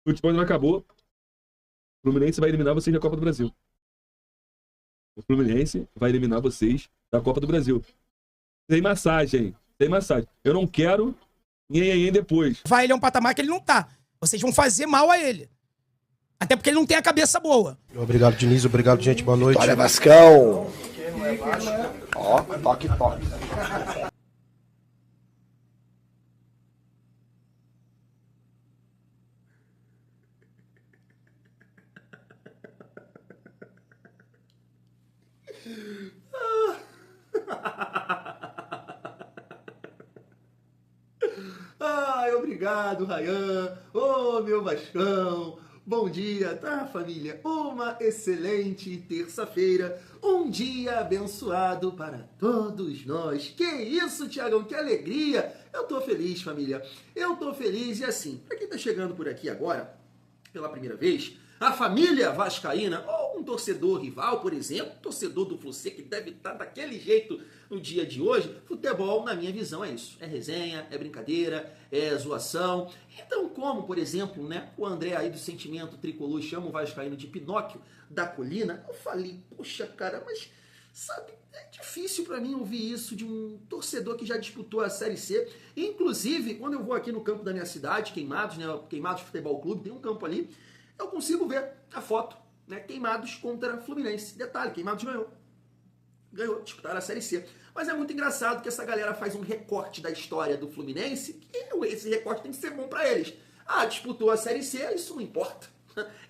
O futebol não acabou. O Fluminense vai eliminar vocês da Copa do Brasil. O Fluminense vai eliminar vocês da Copa do Brasil. Tem massagem. Tem massagem. Eu não quero ninguém depois. Ele é um patamar que ele não tá. Vocês vão fazer mal a ele. Até porque ele não tem a cabeça boa. Obrigado, Diniz. Obrigado, gente. Boa noite. Olha, Vascão. Ó, toque. Ai, obrigado, Rayan. Ô, meu Vascão. Bom dia, tá, família? Uma excelente terça-feira. Um dia abençoado para todos nós. Que isso, Thiagão? Que alegria. Eu tô feliz, família. Eu tô feliz e assim, pra quem tá chegando por aqui agora, pela primeira vez, a família vascaína, ou um torcedor rival, por exemplo, torcedor do Fluminense, que deve estar daquele jeito no dia de hoje, futebol, na minha visão, é isso. É resenha, é brincadeira, é zoação. Então, como, por exemplo, né, o André aí do Sentimento Tricolor chama o vascaíno de Pinóquio da Colina, eu falei, poxa, cara, mas, sabe, é difícil pra mim ouvir isso de um torcedor que já disputou a Série C. Inclusive, quando eu vou aqui no campo da minha cidade, Queimados, né, Queimados Futebol Clube, tem um campo ali, eu consigo ver a foto, né? Queimados contra Fluminense. Detalhe, Queimados ganhou, disputaram a Série C. Mas é muito engraçado que essa galera faz um recorte da história do Fluminense, que esse recorte tem que ser bom pra eles. Ah, disputou a Série C, isso não importa.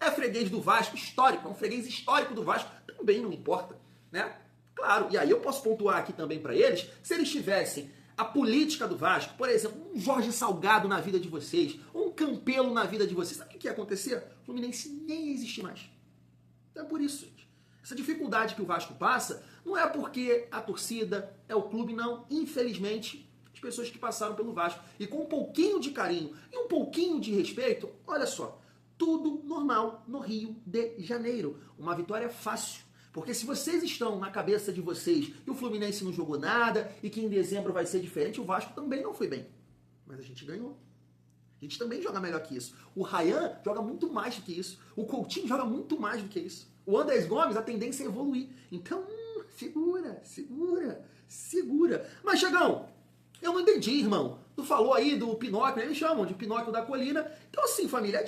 É freguês do Vasco, histórico, é um freguês histórico do Vasco, também não importa, né? Claro, e aí eu posso pontuar aqui também pra eles, se eles tivessem a política do Vasco, por exemplo, um Jorge Salgado na vida de vocês, um Campelo na vida de vocês, sabe o que ia acontecer? O Fluminense nem ia existir mais. Então é por isso, gente. Essa dificuldade que o Vasco passa não é porque a torcida é o clube, não. Infelizmente, as pessoas que passaram pelo Vasco e com um pouquinho de carinho e um pouquinho de respeito, olha só, tudo normal no Rio de Janeiro. Uma vitória fácil. Porque se vocês estão na cabeça de vocês que o Fluminense não jogou nada e que em dezembro vai ser diferente, o Vasco também não foi bem. Mas a gente ganhou. A gente também joga melhor que isso. O Rayan joga muito mais do que isso. O Coutinho joga muito mais do que isso. O Andrés Gomes, a tendência é evoluir. Então, segura. Mas, Chagão, eu não entendi, irmão. Tu falou aí do Pinóquio, eles chamam de Pinóquio da Colina. Então, assim, família, é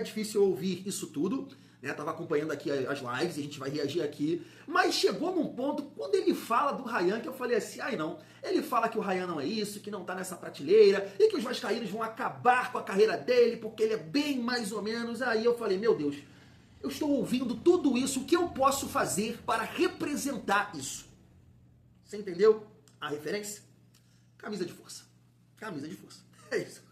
difícil ouvir isso tudo. Né? Tava acompanhando aqui as lives, a gente vai reagir aqui. Mas chegou num ponto, quando ele fala do Rayan, que eu falei assim, ai não, ele fala que o Rayan não é isso, que não tá nessa prateleira, e que os vascaínos vão acabar com a carreira dele, porque ele é bem mais ou menos. Aí eu falei, meu Deus, eu estou ouvindo tudo isso, o que eu posso fazer para representar isso? Você entendeu a referência? Camisa de força. É isso.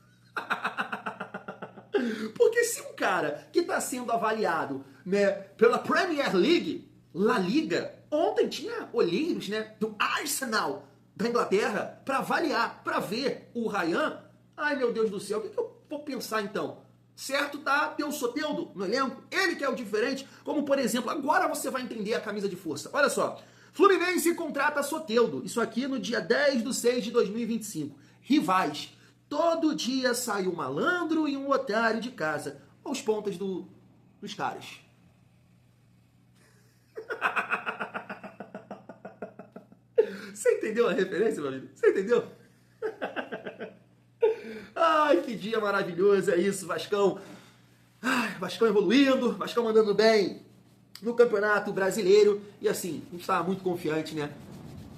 Porque se um cara que está sendo avaliado, né, pela Premier League, La Liga, ontem tinha olheiros, né, do Arsenal da Inglaterra para avaliar, para ver o Rayan, ai meu Deus do céu, o que eu vou pensar então? Certo, tá? Tem o Soteldo no elenco, ele que é o diferente, como por exemplo, agora você vai entender a camisa de força. Olha só, Fluminense contrata Soteldo, isso aqui no dia 10/6/2025. Rivais. Todo dia sai um malandro e um otário de casa. Aos pontas dos caras. Você entendeu a referência, meu amigo? Você entendeu? Ai, que dia maravilhoso é isso, Vascão. Ai, Vascão evoluindo, Vascão mandando bem no Campeonato Brasileiro. E assim, a gente estava muito confiante, né?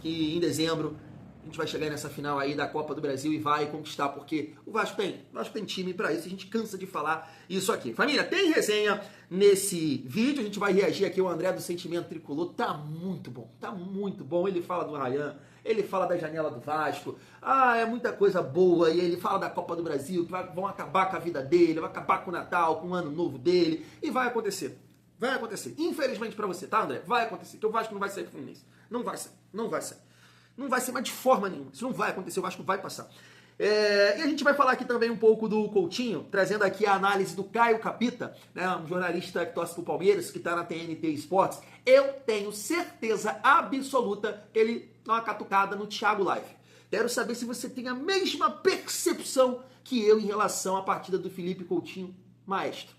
Que em dezembro a gente vai chegar nessa final aí da Copa do Brasil e vai conquistar, porque o Vasco tem time pra isso, a gente cansa de falar isso aqui. Família, tem resenha nesse vídeo, a gente vai reagir aqui, o André do Sentimento Tricolor, tá muito bom, ele fala do Rayan, ele fala da janela do Vasco, é muita coisa boa, e ele fala da Copa do Brasil, que vão acabar com a vida dele, vai acabar com o Natal, com o Ano Novo dele, e vai acontecer. Infelizmente pra você, tá, André? Vai acontecer, que o Vasco não vai sair pro Fluminense. Não vai sair. Não vai ser, mas de forma nenhuma. Isso não vai acontecer, o Vasco vai passar. E a gente vai falar aqui também um pouco do Coutinho, trazendo aqui a análise do Caio Capita, né, um jornalista que torce pro Palmeiras, que tá na TNT Esportes. Eu tenho certeza absoluta que ele dá uma catucada no Thiago Live. Quero saber se você tem a mesma percepção que eu em relação à partida do Felipe Coutinho maestro,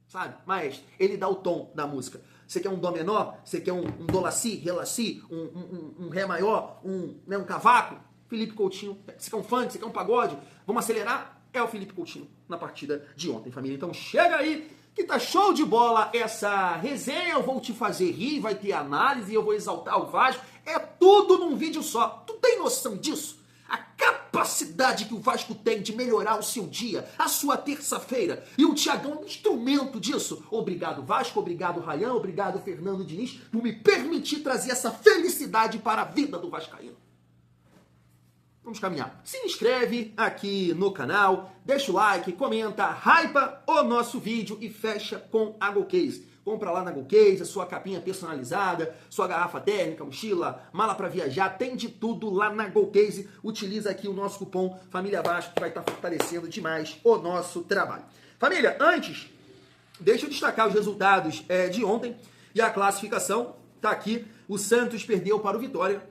sabe? Maestro. Ele dá o tom da música. Você quer um dó menor? Você quer um dó laci, ré laci, um ré maior, um cavaco? Felipe Coutinho. Você quer um funk? Você quer um pagode? Vamos acelerar? É o Felipe Coutinho na partida de ontem, família. Então chega aí, que tá show de bola essa resenha. Eu vou te fazer rir, vai ter análise, eu vou exaltar o Vasco. É tudo num vídeo só. Tu tem noção disso? A capacidade que o Vasco tem de melhorar o seu dia, a sua terça-feira. E o Thiagão é um instrumento disso. Obrigado, Vasco. Obrigado, Ryan. Obrigado, Fernando Diniz, por me permitir trazer essa felicidade para a vida do vascaíno. Vamos caminhar. Se inscreve aqui no canal, deixa o like, comenta, hypa o nosso vídeo e fecha com a GoCase. Compra lá na GoCase, a sua capinha personalizada, sua garrafa térmica, mochila, mala para viajar, tem de tudo lá na GoCase. Utiliza aqui o nosso cupom Família Vasco, que vai estar fortalecendo demais o nosso trabalho. Família, antes, deixa eu destacar os resultados de ontem e a classificação. Tá aqui, o Santos perdeu para o Vitória.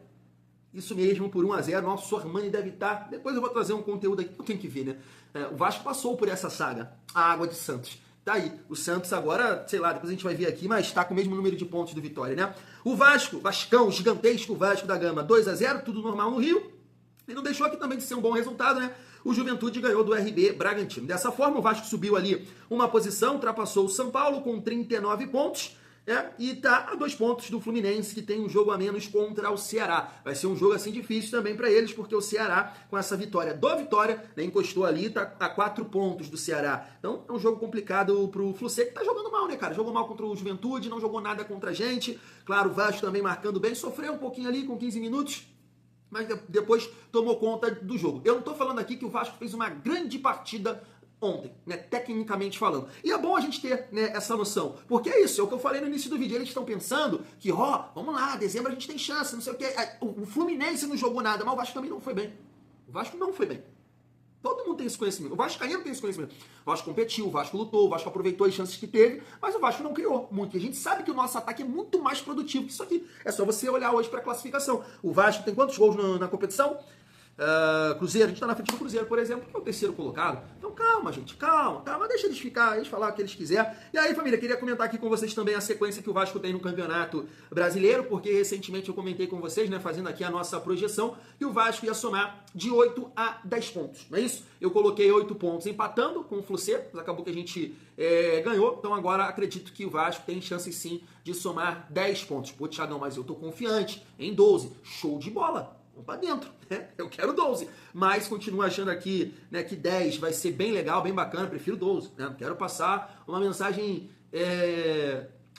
Isso mesmo, por 1-0. Nosso Armani deve estar... Depois eu vou trazer um conteúdo aqui que eu tenho que ver, né? O Vasco passou por essa saga, a água de Santos. Tá aí, o Santos agora, sei lá, depois a gente vai ver aqui, mas tá com o mesmo número de pontos do Vitória, né? O Vasco, Vascão, gigantesco Vasco da Gama, 2-0, tudo normal no Rio. E não deixou aqui também de ser um bom resultado, né? O Juventude ganhou do RB Bragantino. Dessa forma, o Vasco subiu ali uma posição, ultrapassou o São Paulo com 39 pontos. E tá a 2 pontos do Fluminense, que tem um jogo a menos contra o Ceará. Vai ser um jogo assim difícil também para eles, porque o Ceará, com essa vitória do Vitória, né, encostou ali, tá a 4 pontos do Ceará. Então é um jogo complicado pro Fluminense, que tá jogando mal, né, cara? Jogou mal contra o Juventude, não jogou nada contra a gente. Claro, o Vasco também marcando bem, sofreu um pouquinho ali com 15 minutos, mas depois tomou conta do jogo. Eu não tô falando aqui que o Vasco fez uma grande partida ontem, né, tecnicamente falando. E é bom a gente ter, né, essa noção, porque é isso, é o que eu falei no início do vídeo, eles estão pensando que, vamos lá, dezembro a gente tem chance, não sei o que, o Fluminense não jogou nada, mas o Vasco também não foi bem. O Vasco não foi bem. Todo mundo tem esse conhecimento. O Vascaíno tem esse conhecimento. O Vasco competiu, o Vasco lutou, o Vasco aproveitou as chances que teve, mas o Vasco não criou muito. E a gente sabe que o nosso ataque é muito mais produtivo que isso aqui. É só você olhar hoje para a classificação. O Vasco tem quantos gols na competição? Cruzeiro, a gente tá na frente do Cruzeiro, por exemplo, que é o 3º colocado. Então calma, gente, calma, deixa eles ficar, eles falar o que eles quiserem. E aí, família, queria comentar aqui com vocês também a sequência que o Vasco tem no Campeonato Brasileiro, porque recentemente eu comentei com vocês, né, fazendo aqui a nossa projeção, que o Vasco ia somar de 8 a 10 pontos, não é isso? Eu coloquei 8 pontos empatando com o Fluminense, mas acabou que a gente ganhou, então agora acredito que o Vasco tem chance sim de somar 10 pontos. Pô, Thiagão, mas eu tô confiante em 12, show de bola. Vamos pra dentro, né? Eu quero 12, mas continuo achando aqui, né, que 10 vai ser bem legal, bem bacana, prefiro 12, né? Quero passar uma mensagem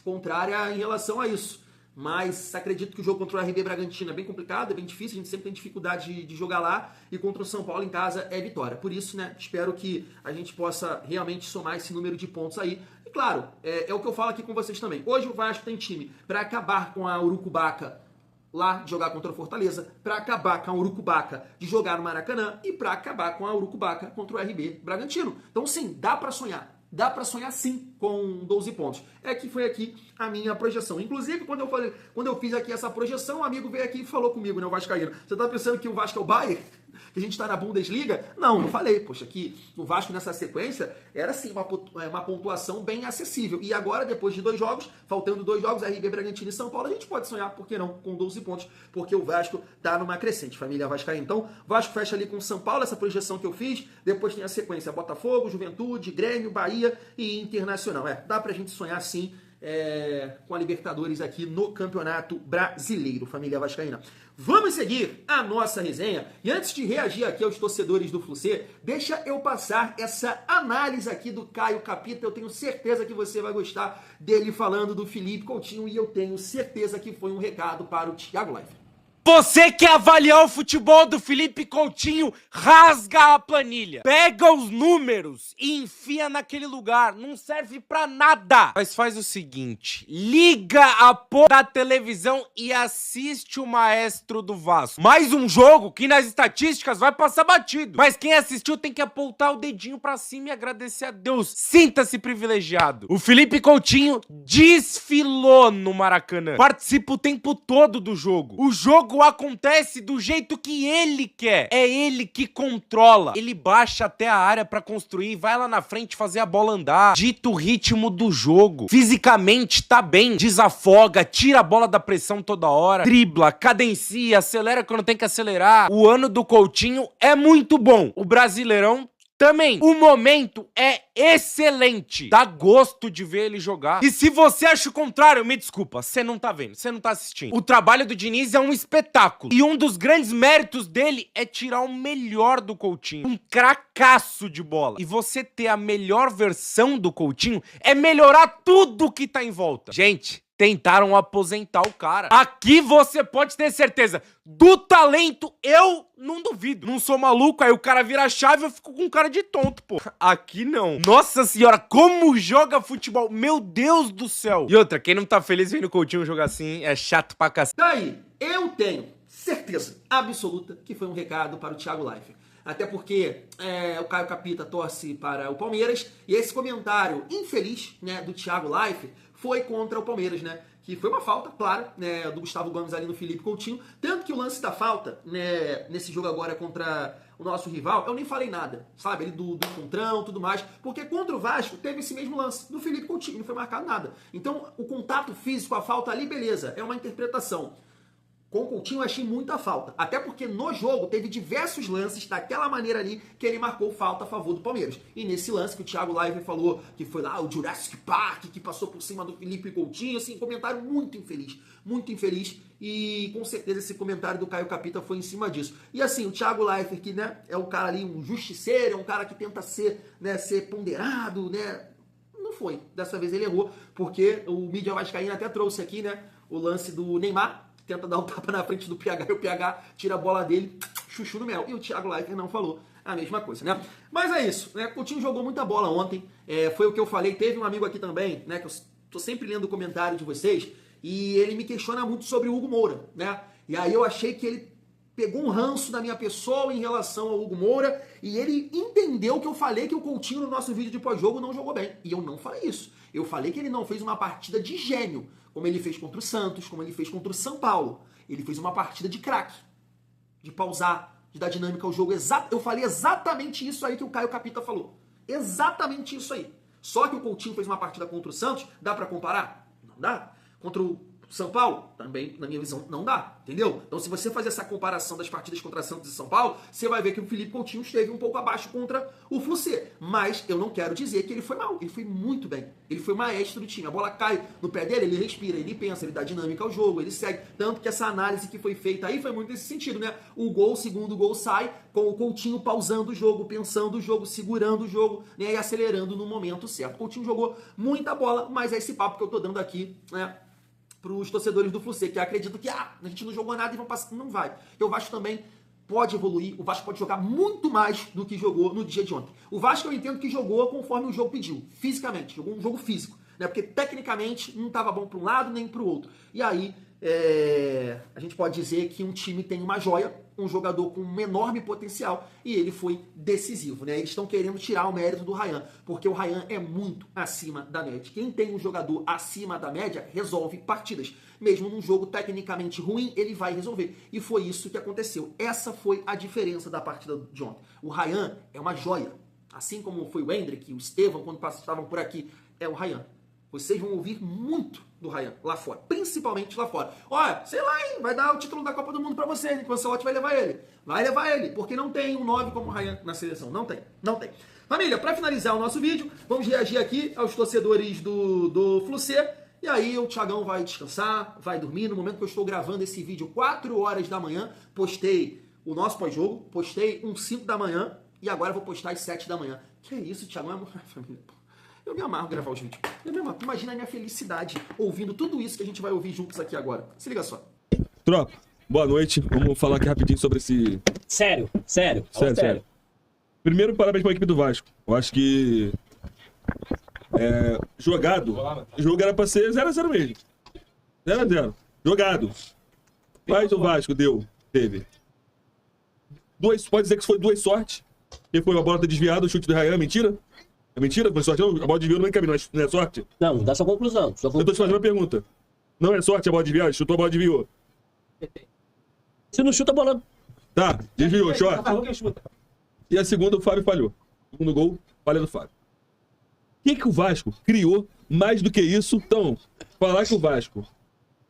contrária em relação a isso, mas acredito que o jogo contra o RB Bragantino é bem complicado, é bem difícil, a gente sempre tem dificuldade de jogar lá, e contra o São Paulo em casa é vitória. Por isso, né, espero que a gente possa realmente somar esse número de pontos aí. E claro, é o que eu falo aqui com vocês também. Hoje o Vasco tem time para acabar com a Urucubaca lá de jogar contra o Fortaleza, para acabar com a Urucubaca de jogar no Maracanã e para acabar com a Urucubaca contra o RB Bragantino. Então sim, dá para sonhar. Dá para sonhar sim com 12 pontos. É que foi aqui a minha projeção. Inclusive, quando eu fiz aqui essa projeção, um amigo veio aqui e falou comigo, né, o vascaíno. Você tá pensando que o Vasco é o Bayern? Que a gente tá na Bundesliga? Não, não falei. Poxa, que o Vasco nessa sequência era sim uma pontuação bem acessível. E agora, depois de 2 jogos, faltando 2 jogos, RB Bragantino e São Paulo, a gente pode sonhar, por que não, com 12 pontos, porque o Vasco tá numa crescente, família vascaína. Então, o Vasco fecha ali com o São Paulo, essa projeção que eu fiz, depois tem a sequência Botafogo, Juventude, Grêmio, Bahia e Internacional. Dá pra gente sonhar sim com a Libertadores aqui no Campeonato Brasileiro, família vascaína. Vamos seguir a nossa resenha. E antes de reagir aqui aos torcedores do Fluminense, deixa eu passar essa análise aqui do Caio Capita. Eu tenho certeza que você vai gostar dele falando do Felipe Coutinho, e eu tenho certeza que foi um recado para o Thiago Leifert. Você quer avaliar o futebol do Felipe Coutinho? Rasga a planilha. Pega os números e enfia naquele lugar. Não serve pra nada. Mas faz o seguinte. Liga a porra da televisão e assiste o Maestro do Vasco. Mais um jogo que nas estatísticas vai passar batido. Mas quem assistiu tem que apontar o dedinho pra cima e agradecer a Deus. Sinta-se privilegiado. O Felipe Coutinho desfilou no Maracanã. Participa o tempo todo do jogo. O jogo jogo acontece do jeito que ele quer. É ele que controla. Ele baixa até a área pra construir, vai lá na frente fazer a bola andar. Dita o ritmo do jogo. Fisicamente tá bem, desafoga, tira a bola da pressão toda hora, dribla, cadencia, acelera quando tem que acelerar. O ano do Coutinho é muito bom. O Brasileirão também. O momento é excelente. Dá gosto de ver ele jogar. E se você acha o contrário, me desculpa, você não tá vendo, você não tá assistindo. O trabalho do Diniz é um espetáculo. E um dos grandes méritos dele é tirar o melhor do Coutinho. Um cracaço de bola. E você ter a melhor versão do Coutinho é melhorar tudo que tá em volta. Gente, tentaram aposentar o cara. Aqui você pode ter certeza. Do talento, eu não duvido. Não sou maluco, aí o cara vira a chave e eu fico com cara de tonto, pô. Aqui não. Nossa senhora, como joga futebol. Meu Deus do céu. E outra, quem não tá feliz vendo o Coutinho jogar assim é chato pra cacete. Daí, eu tenho certeza absoluta que foi um recado para o Thiago Leifert. Até porque o Caio Capita torce para o Palmeiras e esse comentário infeliz, né, do Thiago Leifert foi contra o Palmeiras, né? Que foi uma falta, claro, né, do Gustavo Gomes ali no Felipe Coutinho. Tanto que o lance da falta, né, nesse jogo agora contra o nosso rival, eu nem falei nada, sabe? Ele do encontrão, tudo mais. Porque contra o Vasco teve esse mesmo lance do Felipe Coutinho, não foi marcado nada. Então, o contato físico, a falta ali, beleza, é uma interpretação. Com o Coutinho eu achei muita falta. Até porque no jogo teve diversos lances daquela maneira ali que ele marcou falta a favor do Palmeiras. E nesse lance que o Thiago Leifert falou que foi lá o Jurassic Park, que passou por cima do Felipe Coutinho, assim, comentário muito infeliz. Muito infeliz. E com certeza esse comentário do Caio Capita foi em cima disso. E assim, o Thiago Leifert, que, né, é um cara ali, um justiceiro, é um cara que tenta ser, né, ser ponderado, né? Não foi. Dessa vez ele errou, porque o mídia vascaíno até trouxe aqui, né, o lance do Neymar, tenta dar um tapa na frente do PH e o PH tira a bola dele, chuchu no mel. E o Thiago Leifert não falou a mesma coisa, né? Mas é isso, né? O Coutinho jogou muita bola ontem, foi o que eu falei. Teve um amigo aqui também, né, que eu tô sempre lendo o comentário de vocês, e ele me questiona muito sobre o Hugo Moura, né? E aí eu achei que ele pegou um ranço da minha pessoa em relação ao Hugo Moura, e ele entendeu que eu falei que o Coutinho no nosso vídeo de pós-jogo não jogou bem. E eu não falei isso. Eu falei que ele não fez uma partida de gênio, como ele fez contra o Santos, como ele fez contra o São Paulo. Ele fez uma partida de craque, de pausar, de dar dinâmica ao jogo. Eu falei exatamente isso aí que o Caio Capita falou. Exatamente isso aí. Só que o Coutinho fez uma partida contra o Santos, dá pra comparar? Não dá. Contra o São Paulo, também, na minha visão, não dá, entendeu? Então, se você fazer essa comparação das partidas contra Santos e São Paulo, você vai ver que o Felipe Coutinho esteve um pouco abaixo contra o Fluminense. Mas eu não quero dizer que ele foi mal. Ele foi muito bem. Ele foi maestro do time. A bola cai no pé dele, ele respira, ele pensa, ele dá dinâmica ao jogo, ele segue. Tanto que essa análise que foi feita aí foi muito nesse sentido, né? O segundo gol sai com o Coutinho pausando o jogo, pensando o jogo, segurando o jogo, né? E acelerando no momento certo. O Coutinho jogou muita bola, mas é esse papo que eu tô dando aqui, né, para os torcedores do Fluminense, que acreditam que a gente não jogou nada e vão passar. Não vai. Porque o Vasco também pode evoluir, o Vasco pode jogar muito mais do que jogou no dia de ontem. O Vasco eu entendo que jogou conforme o jogo pediu, fisicamente, jogou um jogo físico, né? Porque tecnicamente não estava bom para um lado nem para o outro. E aí a gente pode dizer que um time tem uma joia, um jogador com um enorme potencial, e ele foi decisivo, né? Eles estão querendo tirar o mérito do Ryan, porque o Ryan é muito acima da média. Quem tem um jogador acima da média resolve partidas. Mesmo num jogo tecnicamente ruim, ele vai resolver. E foi isso que aconteceu. Essa foi a diferença da partida de ontem. O Ryan é uma joia. Assim como foi o Hendrick, o Estevão, quando estavam por aqui, é o Ryan. Vocês vão ouvir muito do Ryan lá fora, principalmente lá fora. Olha, sei lá, hein, vai dar o título da Copa do Mundo pra vocês, que o Ancelotti vai levar ele. Vai levar ele, porque não tem um 9 como o Ryan na seleção. Não tem, não tem. Família, pra finalizar o nosso vídeo, vamos reagir aqui aos torcedores do Fluminense. E aí o Thiagão vai descansar, vai dormir. No momento que eu estou gravando esse vídeo, 4 horas da manhã, postei o nosso pós-jogo, postei 5 da manhã, e agora vou postar às 7 da manhã. Que isso, Thiagão? É família, pô. Eu me amarro gravar os vídeos. Eu me amarro. Imagina a minha felicidade ouvindo tudo isso que a gente vai ouvir juntos aqui agora. Se liga só. Tropa, boa noite. Vamos falar aqui rapidinho sobre esse... Sério. Primeiro, parabéns para a equipe do Vasco. Eu acho que jogado, o jogo era para ser 0x0 mesmo. 0x0. Jogado. Mas o Vasco teve. Pode dizer que foi 2 sortes. Que foi a bola ter desviado, o chute do Ryan, mentira? É mentira? Foi sorte? Não, a bola desviou no meio caminho, não é sorte? Não, dá sua conclusão. Eu tô te fazendo uma pergunta. Não é sorte a bola desviar? Chutou a bola desviou. Se não chuta a bola. Tá, desviou, short. E a segunda o Fábio falhou. Segundo gol, falha do Fábio. O que o Vasco criou mais do que isso? Então, falar que o Vasco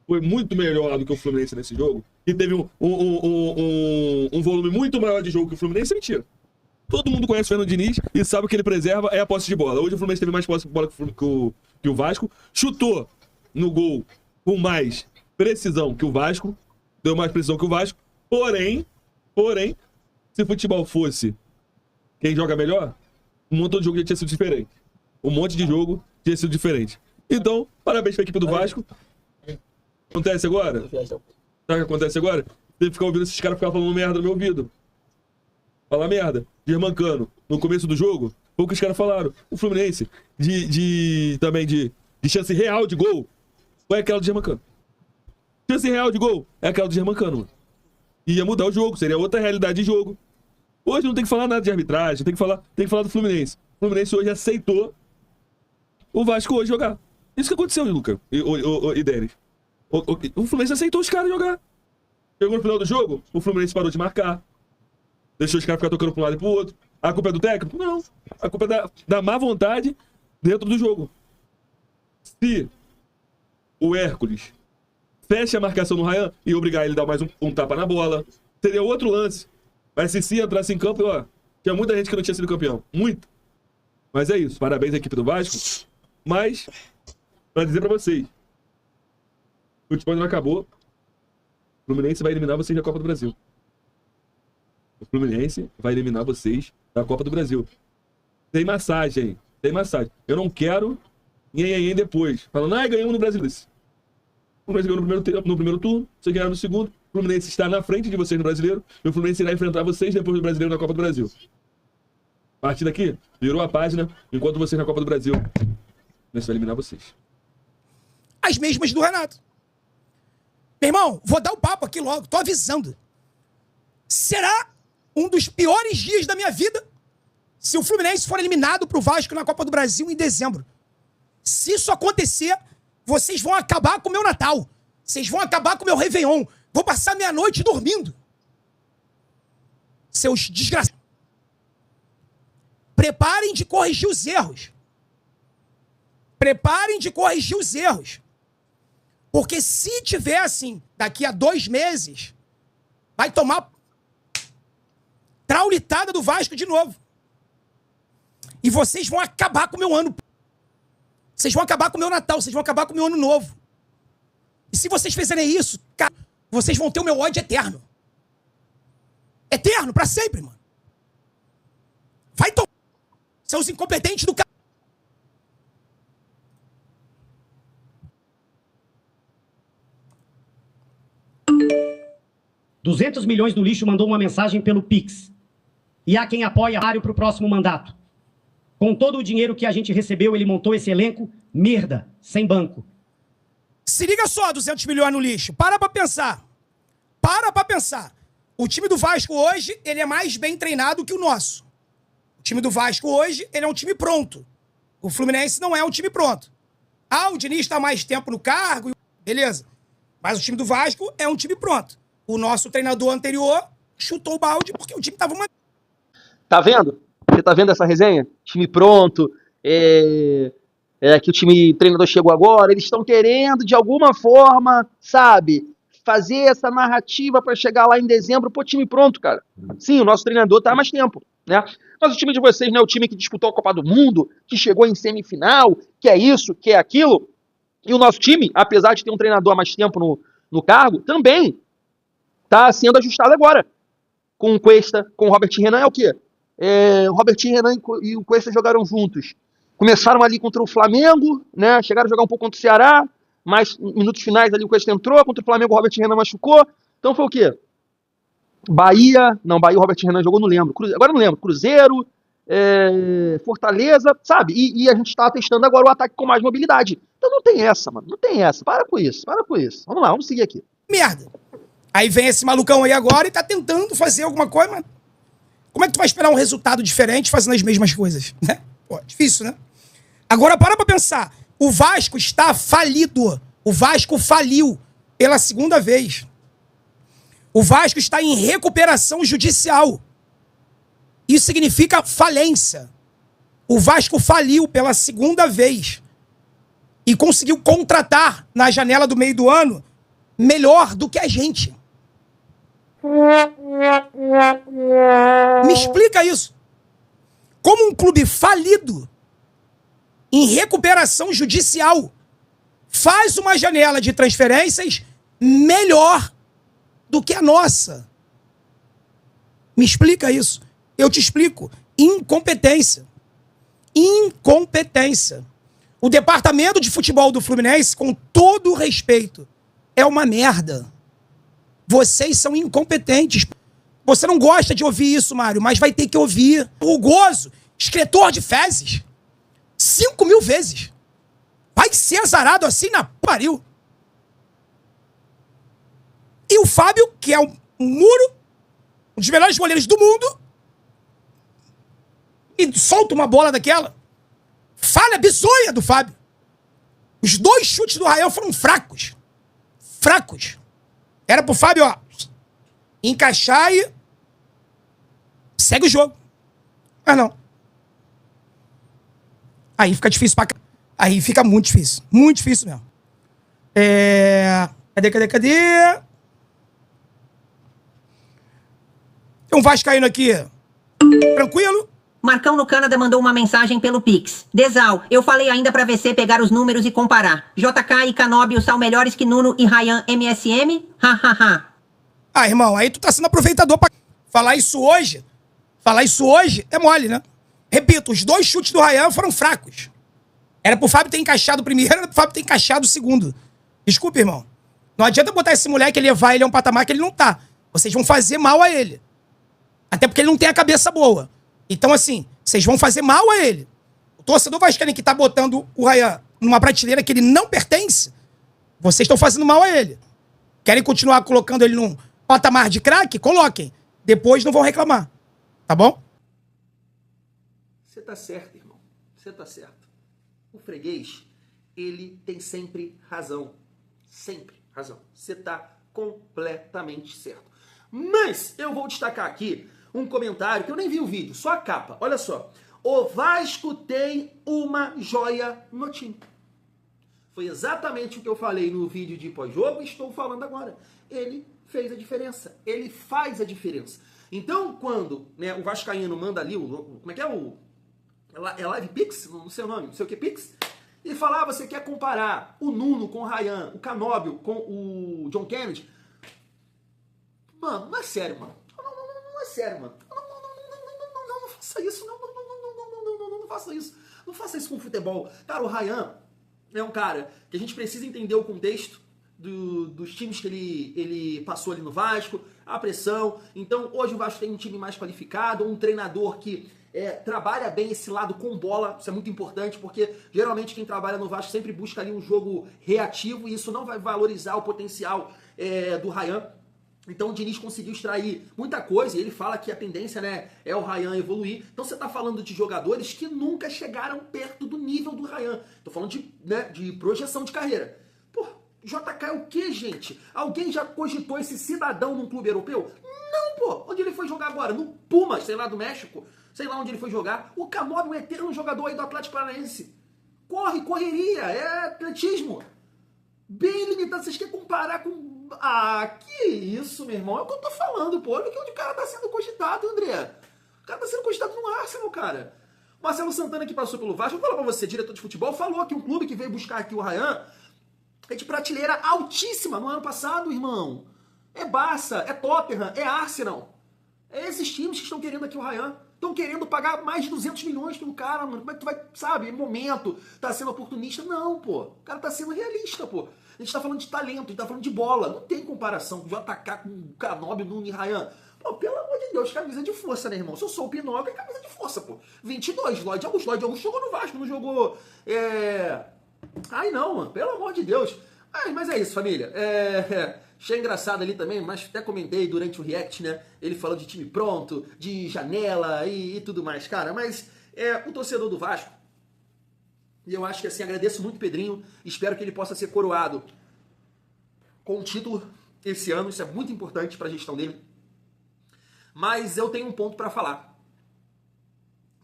foi muito melhor do que o Fluminense nesse jogo e teve um volume muito maior de jogo que o Fluminense, é mentira. Todo mundo conhece o Fernando Diniz e sabe que ele preserva é a posse de bola. Hoje o Fluminense teve mais posse de bola que o Vasco. Chutou no gol com mais precisão que o Vasco. Deu mais precisão que o Vasco. Porém, se futebol fosse quem joga melhor, um montão de jogo já tinha sido diferente. Um monte de jogo tinha sido diferente. Então, parabéns pra equipe do Vasco. Acontece agora? Sabe o que acontece agora? Tem que ficar ouvindo esses caras ficar falando merda no meu ouvido. Falar merda. Germancano, no começo do jogo, foi o que os caras falaram. O Fluminense, também de chance real de gol, foi aquela do Germancano. Chance real de gol é aquela do Germancano, mano. Ia mudar o jogo, seria outra realidade de jogo. Hoje não tem que falar nada de arbitragem, tem que falar do Fluminense. O Fluminense hoje aceitou o Vasco hoje jogar. Isso que aconteceu, Lucas e Denis. O Fluminense aceitou os caras jogar. Chegou no final do jogo, o Fluminense parou de marcar. Deixou os caras ficar tocando pra um lado e pro outro. A culpa é do técnico? Não. A culpa é da má vontade dentro do jogo. Se o Hércules fecha a marcação no Ryan e obrigar ele a dar mais um tapa na bola, seria outro lance. Mas se entrasse em campo, ó, tinha muita gente que não tinha sido campeão. Muito. Mas é isso. Parabéns à equipe do Vasco. Mas, pra dizer pra vocês, o futebol não acabou. O Fluminense vai eliminar vocês da Copa do Brasil. O Fluminense vai eliminar vocês da Copa do Brasil. Tem massagem. Tem massagem. Eu não quero depois. Falando, ganhamos no Brasil. O Fluminense ganhou no primeiro turno, vocês ganharam no segundo. O Fluminense está na frente de vocês no Brasileiro. E o Fluminense irá enfrentar vocês depois do Brasileiro na Copa do Brasil. A partir daqui, virou a página. Enquanto vocês na Copa do Brasil, o Fluminense vai eliminar vocês. As mesmas do Renato. Meu irmão, vou dar o papo aqui logo. Tô avisando. Será um dos piores dias da minha vida se o Fluminense for eliminado pro Vasco na Copa do Brasil em dezembro. Se isso acontecer, vocês vão acabar com o meu Natal. Vocês vão acabar com o meu Réveillon. Vou passar meia-noite dormindo. Seus desgraçados. Preparem de corrigir os erros. Preparem de corrigir os erros. Porque se tiver assim, daqui a 2 meses, vai tomar traulitada do Vasco de novo. E vocês vão acabar com o meu ano. Vocês vão acabar com o meu Natal. Vocês vão acabar com o meu ano novo. E se vocês fizerem isso, cara, vocês vão ter o meu ódio eterno. Eterno, pra sempre, mano. Vai tomar. Seus incompetentes do cara. R$200 milhões no lixo mandou uma mensagem pelo Pix. E há quem apoia para o próximo mandato. Com todo o dinheiro que a gente recebeu, ele montou esse elenco merda, sem banco. Se liga só, 200 milhões no lixo. Para pra pensar. Para pra pensar. O time do Vasco hoje, ele é mais bem treinado que o nosso. O time do Vasco hoje, ele é um time pronto. O Fluminense não é um time pronto. Ah, o Diniz está mais tempo no cargo, beleza. Mas o time do Vasco é um time pronto. O nosso treinador anterior chutou o balde porque o time tava uma... Tá vendo? Você tá vendo essa resenha? Time pronto, que o treinador chegou agora, eles estão querendo, de alguma forma, sabe, fazer essa narrativa para chegar lá em dezembro, pô, time pronto, cara. Sim, o nosso treinador tá há mais tempo, né? Mas o time de vocês não é o time que disputou a Copa do Mundo, que chegou em semifinal, que é isso, que é aquilo. E o nosso time, apesar de ter um treinador há mais tempo no cargo, também tá sendo ajustado agora. Com o Cuesta, com o Robert Renan, é o quê? O Robert Renan e o Cuesta jogaram juntos. Começaram ali contra o Flamengo, né? Chegaram a jogar um pouco contra o Ceará, mas minutos finais ali o Cuesta entrou, contra o Flamengo o Robert Renan machucou. Então foi o quê? Bahia o Robert Renan jogou, não lembro. Agora não lembro. Cruzeiro, Fortaleza, sabe? E a gente tá testando agora o ataque com mais mobilidade. Então não tem essa, mano. Não tem essa. Para com isso. Vamos lá, vamos seguir aqui. Merda. Aí vem esse malucão aí agora e tá tentando fazer alguma coisa, mas como é que tu vai esperar um resultado diferente fazendo as mesmas coisas, né? Pô, difícil, né? Agora para pra pensar. O Vasco está falido. O Vasco faliu pela segunda vez. O Vasco está em recuperação judicial. Isso significa falência. O Vasco faliu pela segunda vez e conseguiu contratar na janela do meio do ano melhor do que a gente. Me explica isso. Como um clube falido, em recuperação judicial, faz uma janela de transferências melhor do que a nossa? Me explica isso. Eu te explico. Incompetência. Incompetência. O departamento de futebol do Fluminense, com todo o respeito, é uma merda. Vocês são incompetentes. Você não gosta de ouvir isso, Mário, mas vai ter que ouvir. O Gozo, escritor de fezes, 5.000 vezes. Vai ser azarado assim na pariu. E o Fábio, que é um muro, um dos melhores goleiros do mundo, e solta uma bola daquela. Falha bizonha do Fábio. Os 2 chutes do Rael foram fracos. Fracos. Era pro Fábio, ó, encaixar e segue o jogo. Mas não. Aí fica difícil pra cá. Aí fica muito difícil. Muito difícil mesmo. Cadê? Tem um vascaíno aqui. Tranquilo? Marcão no Canadá mandou uma mensagem pelo Pix. Desal, eu falei ainda pra VC pegar os números e comparar. JK e Canóbio são melhores que Nuno e Ryan MSM? Hahaha. Ah, irmão, aí tu tá sendo aproveitador pra falar isso hoje. Falar isso hoje é mole, né? Repito, os 2 chutes do Ryan foram fracos. Era pro Fábio ter encaixado o primeiro, era pro Fábio ter encaixado o segundo. Desculpa, irmão. Não adianta botar esse moleque e levar ele a um patamar que ele não tá. Vocês vão fazer mal a ele. Até porque ele não tem a cabeça boa. Então, assim, vocês vão fazer mal a ele. O torcedor vascaíno que tá botando o Ryan numa prateleira que ele não pertence, vocês estão fazendo mal a ele. Querem continuar colocando ele num patamar de craque? Coloquem. Depois não vão reclamar. Tá bom? Você tá certo, irmão. Você tá certo. O freguês, ele tem sempre razão. Sempre razão. Você tá completamente certo. Mas eu vou destacar aqui um comentário que eu nem vi o vídeo, só a capa. Olha só. O Vasco tem uma joia no time. Foi exatamente o que eu falei no vídeo de pós-jogo e estou falando agora. Ele fez a diferença. Ele faz a diferença. Então, quando, né, o vascaíno manda ali, como é que é o... É Live Pix? Não sei o nome, não sei o que Pix. Ele fala, você quer comparar o Nuno com o Ryan, o Canóbio com o John Kennedy? Mano, não é sério, mano. Não é sério, mano. Não faça isso. Não faça isso. Não faça isso com o futebol. Cara, o Ryan é um cara que a gente precisa entender o contexto dos times que ele passou ali no Vasco, a pressão. Então, hoje o Vasco tem um time mais qualificado, um treinador que trabalha bem esse lado com bola. Isso é muito importante, porque geralmente quem trabalha no Vasco sempre busca ali um jogo reativo e isso não vai valorizar o potencial do Ryan. Então o Diniz conseguiu extrair muita coisa e ele fala que a tendência, né, é o Ryan evoluir. Então você tá falando de jogadores que nunca chegaram perto do nível do Ryan. Tô falando de projeção de carreira. Pô, JK é o quê, gente? Alguém já cogitou esse cidadão num clube europeu? Não, pô. Onde ele foi jogar agora? No Pumas, sei lá, do México. Sei lá onde ele foi jogar. O Canóbio é um eterno jogador aí do Atlético Paranaense. Correria, é atletismo. Bem limitado. Vocês querem comparar com... Ah, que isso, meu irmão? É o que eu tô falando, pô. Olha onde o cara tá sendo cogitado, André. O cara tá sendo cogitado no Arsenal, cara. Marcelo Santana, que passou pelo Vasco, vou falar pra você, diretor de futebol, falou que um clube que veio buscar aqui o Ryan é de prateleira altíssima no ano passado, irmão. É Barça, é Tottenham, é Arsenal. É esses times que estão querendo aqui o Ryan. Estão querendo pagar mais de 200 milhões pelo cara, mano. Como é que tu vai, sabe, momento, tá sendo oportunista? Não, pô. O cara tá sendo realista, pô. A gente tá falando de talento, a gente tá falando de bola. Não tem comparação com o JK, com o Canóbio, Nuno e Ryan. Pô, pelo amor de Deus, camisa de força, né, irmão? Se eu sou o Pinóquio, é camisa de força, pô. 22, Lloyd Augusto jogou no Vasco, não jogou... Ai, não, mano. Pelo amor de Deus. Ai, mas é isso, família. Achei engraçado ali também, mas até comentei durante o react, né? Ele falou de time pronto, de janela e tudo mais, cara. Mas o torcedor do Vasco, e eu acho que assim, agradeço muito o Pedrinho, espero que ele possa ser coroado com um título esse ano, isso é muito importante para a gestão dele. Mas eu tenho um ponto para falar,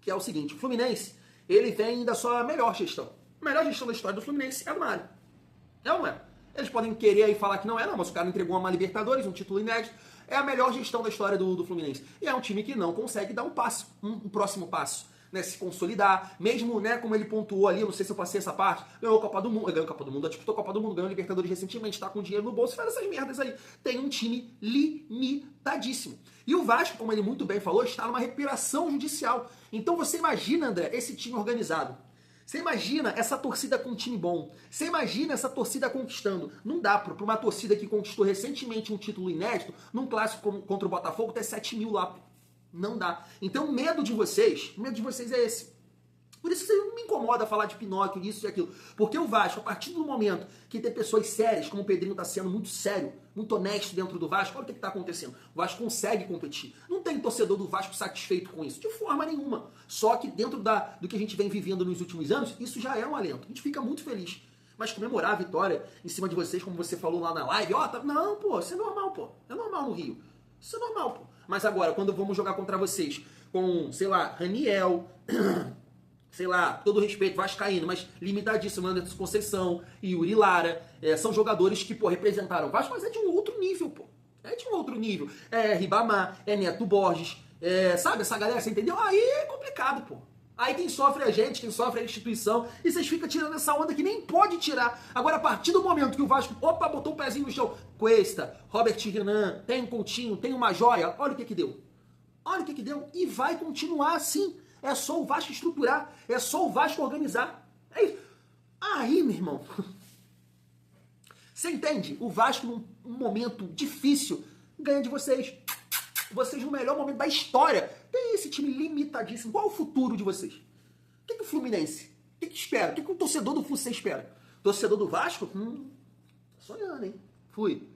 que é o seguinte: o Fluminense, ele vem da sua melhor gestão. A melhor gestão da história do Fluminense é a do Mário. É ou não é? Eles podem querer aí falar que não é, não, mas o cara entregou uma Libertadores, um título inédito. É a melhor gestão da história do Fluminense. E é um time que não consegue dar um passo, um próximo passo, né, se consolidar, mesmo, né, como ele pontuou ali, eu não sei se eu passei essa parte, ganhou a Copa do Mundo, disputou a Copa do Mundo, ganhou a Libertadores recentemente, tá com dinheiro no bolso, faz essas merdas aí. Tem um time limitadíssimo. E o Vasco, como ele muito bem falou, está numa recuperação judicial. Então você imagina, André, esse time organizado. Você imagina essa torcida com um time bom. Você imagina essa torcida conquistando. Não dá para uma torcida que conquistou recentemente um título inédito, num clássico contra o Botafogo, ter 7 mil lá. Não dá. Então o medo de vocês é esse. Por isso que não me incomoda falar de Pinóquio, isso e aquilo. Porque o Vasco, a partir do momento que tem pessoas sérias, como o Pedrinho está sendo muito sério, muito honesto dentro do Vasco, olha o que está acontecendo. O Vasco consegue competir. Não tem torcedor do Vasco satisfeito com isso, de forma nenhuma. Só que dentro do que a gente vem vivendo nos últimos anos, isso já é um alento. A gente fica muito feliz. Mas comemorar a vitória em cima de vocês, como você falou lá na live, não, pô, isso é normal, pô. É normal no Rio. Isso é normal, pô. Mas agora, quando vamos jogar contra vocês com, sei lá, Raniel, sei lá, todo respeito, vascaíno, mas limitadíssimo, Anderson Conceição, Yuri Lara, são jogadores que, pô, representaram o Vasco, mas é de um outro nível, pô. É de um outro nível. É Ribamar, é Neto Borges, sabe, essa galera, você entendeu? Aí é complicado, pô. Aí quem sofre é a gente, quem sofre é a instituição, e vocês ficam tirando essa onda que nem pode tirar. Agora, a partir do momento que o Vasco, botou o pezinho no chão, Cuesta, Robert Renan, tem um Coutinho, tem uma joia, olha o que deu. Olha o que deu, e vai continuar assim. É só o Vasco estruturar, é só o Vasco organizar. É isso. Aí, meu irmão, você entende? O Vasco, num momento difícil, ganha de vocês. Vocês no melhor momento da história. Tem esse time limitadíssimo. Qual é o futuro de vocês? O que o Fluminense? O que espera? O que o torcedor do Fluminense espera? Torcedor do Vasco? Tá sonhando, hein? Fui.